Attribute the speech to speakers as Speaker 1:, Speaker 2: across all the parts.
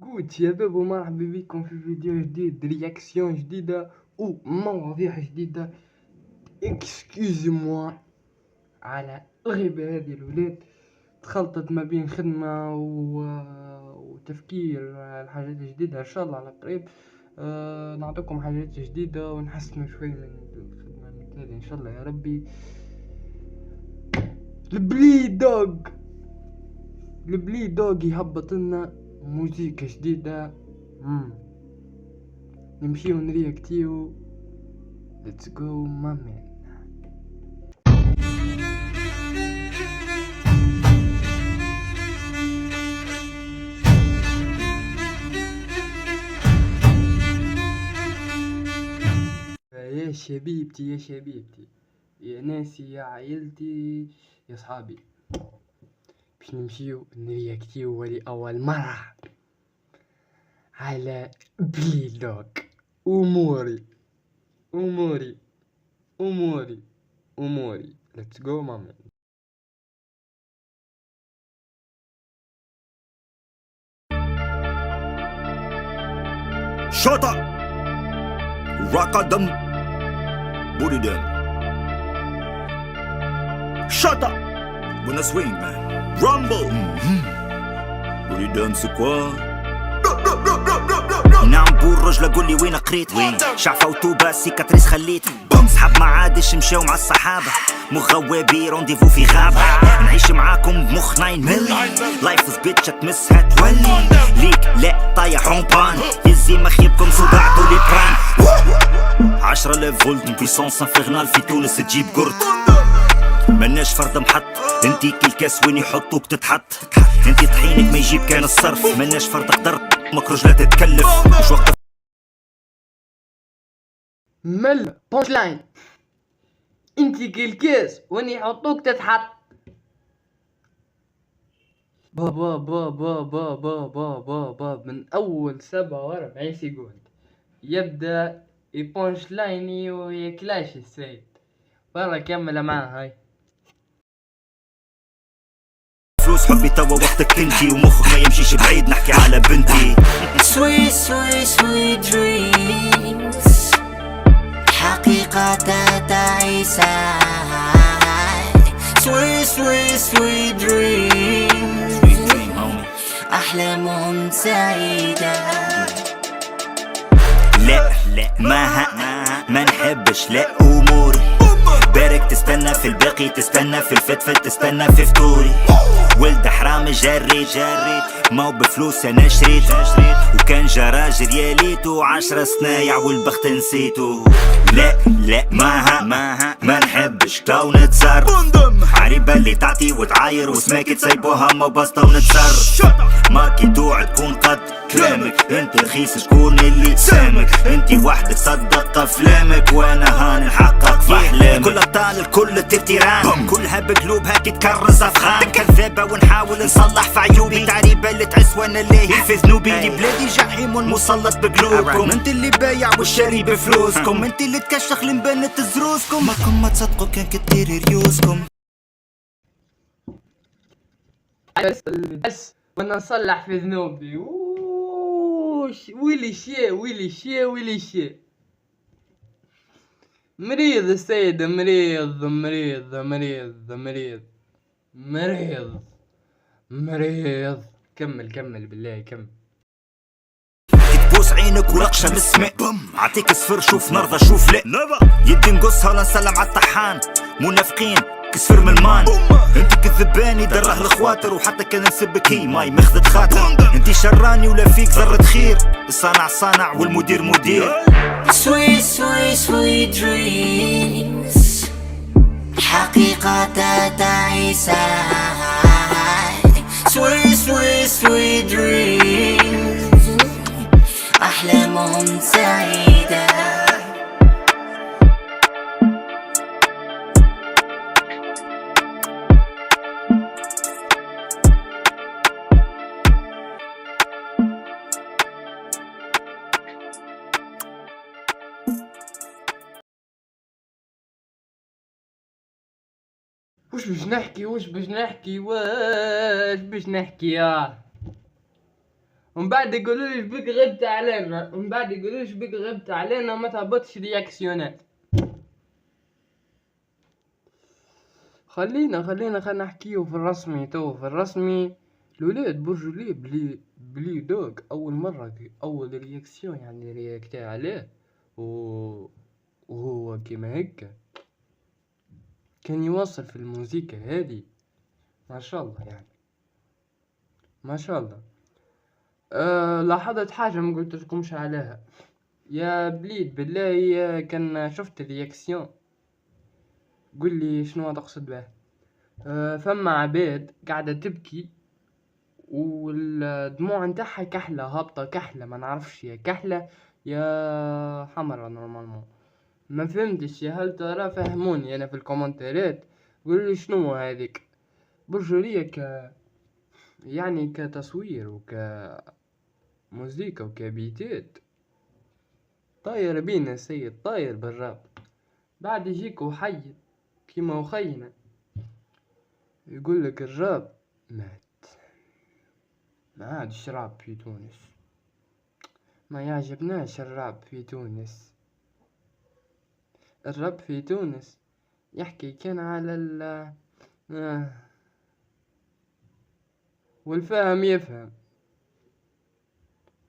Speaker 1: جود شباب ومرحبا بكم في فيديو جديد، رياكسيون جديدة ومواضيع جديدة. اكسكيوزي موا على الغيبة هذه الولاد، تخلطت ما بين خدمة وتفكير على حاجات جديدة. ان شاء الله على قريب نعطيكم حاجات جديدة ونحسن شوي من الخدمة المثالية ان شاء الله يا ربي. البلي دوغ يهبط لنا موسيقى جديدة. نمشيو نرياكتيو. Let's go my man. يا شبيبتي يا شبيبتي، يا ناسي يا عائلتي يا صحابي، باش نمشيو نرياكتيو لأول مرة على بلي دوغ. أموري أموري أموري أموري. Let's go my man.
Speaker 2: Shut up! Rockadam Booty them. Shut up! Wanna swing man. Rumble! Booty them c'est quoi? نعم بور رجل قولي وين قريت شعفة وتوبة سيكاتريس خليت صحاب ما عادش مشاو مع الصحابة مغوابي رونديفو في غابة نعيش معاكم بمخ 9 ملي لايف از بيتش تمسها تولي ليك لا طايح رومبان يزي مخيبكم صداع دولي برايم 10,000 فولت بيسونس انفيرنال في تونس تجيب قرد مناش فرد محط انتي كل كاس وين يحطوك تتحط انتي طحينك ما يجيب كان الصرف مناش فرد قدر مكروج لا تتكلف مش وقت
Speaker 1: مل بونش لاين. انتي كل كاس وين يحطوك تتحط. بابا بابا بابا بابا بابا من اول 47 سكوند يبدا يبونش لايني ويكلاش السيد. برا كمل معاه هاي.
Speaker 2: فلوس حبي توا وقتك انتي ومخك ما يمشيش بعيد نحكي على بنتي.
Speaker 3: Sweet sweet sweet dreams حقيقة تعيسة. Sweet sweet sweet dreams أحلام سعيدة.
Speaker 2: لا ما نحبش لا اموري بارك تستنى في الباقي تستنى في الفتفت تستنى في فطوري ولد حرام جريت ما بفلوس انا شريت وكان جراج رياليتو 10 صنايع والبخت نسيتو. لا ما نحبش تو نتصر عريبة اللي تعطي وتعاير وسماكي تسيبوها ما بسطة ونتصر ماركي توعد تكون قد كلامك انت رخيص شكون اللي سامك انت وحدك صدق افلامك وانا هان نحقق في احلامك كل ابطال الكل تيران كلها بقلوب هاكي تكرز افغان كذابة ونحاول نصلح في عيوبي تعريبة اللي تحس وانا لاهي في ذنوبي دي بلادي جحيم مسلط بقلوبكم انت اللي بايع والشاري بفلوسكم انت اللي تكشخ لمبانة زروسكم ماكم ما تصدقوا كان كتير ريوسكم
Speaker 1: بس وانا نصلح في ذنوبي. ويلي شي مريض السيد مريض مريض مريض مريض مريض مريض. كمل بالله كمل.
Speaker 2: تبوس عينك ورقشة من السماء عطيك صفر شوف نرضى شوف لا يدي نقصها ولا نسلم على الطحان منافقين كسفر من المان انت كذباني دره الخواطر وحتى كان نسبك هي ماي مخذت خاطر انت شراني ولا فيك ذرة خير الصانع صانع والمدير مدير.
Speaker 3: Sweet sweet sweet dreams حقيقة تعيسة. Sweet sweet sweet dreams أحلام سعيدة.
Speaker 1: واش باش نحكي يا ومن بعد يقولوا لي شبيك غبت علينا، ومن بعد يقولوا لي شبيك غبت علينا وما تهبطش رياكسيونات. خلينا نحكيو في الرسمي. في الرسمي الولاد برجوا ليه بلي دوغ اول مرة اول رياكسيون يعني رياكتي عليه وهو كيما هكا كان يواصل في الموسيقى هذه ما شاء الله يعني ما شاء الله. لاحظت حاجة ما قلت لكمش عليها يا بليد بالله، كان شفت الرياكسيون قول لي شنو تقصد به. فما عباد قاعدة تبكي والدموع نتاعها كحلة هابطة، كحلة ما نعرفش يا كحلة يا حمرا نورمالمون ما فهمتش. يا هل ترى فهموني انا في الكومنتات قولوا لي شنو هذيك برجولية يعني كتصوير وكموسيقى وكبيتات طاير بينا السيد طاير بالراب. بعد يجيك وحي كيما وخينا يقول لك الراب مات، ما عادش راب في تونس، ما يعجبناش الراب في تونس. الراب في تونس يحكي كان على والفهم يفهم.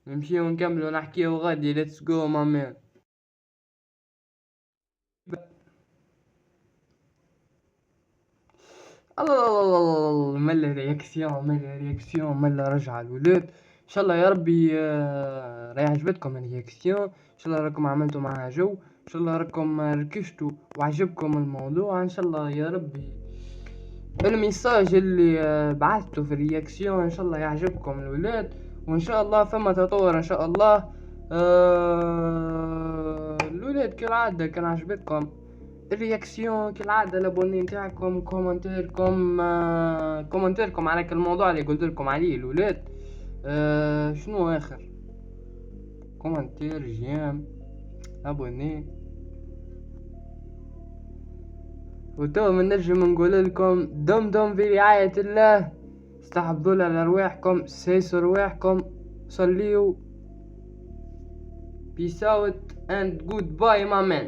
Speaker 1: نمشي ونكملوا نحكيو غادي. let's go my man. الله ملا رياكسيون ملا رجع الولاد. ان شاء الله يا ربي راح عجبتكم الرياكسيون، ان شاء الله راكم عملتوا معها جو، ان شاء الله راكم ركشتوا وعجبكم الموضوع. ان شاء الله يا ربي الميساج اللي بعثته في الرياكسيون ان شاء الله يعجبكم الولاد، وان شاء الله فما تطور ان شاء الله. الولاد كالعادة كان عجبتكم الرياكسيون كالعادة الابوني نتاعكم كومنتيركم على الموضوع اللي قلت لكم عليه الولاد. شنو اخر كومنتير جيم ابوني. وتو من نجم نقول لكم دمتم في رعاية الله، استحفظوا على رواحكم، سيسوا رواحكم، صليوا. peace out and goodbye my man.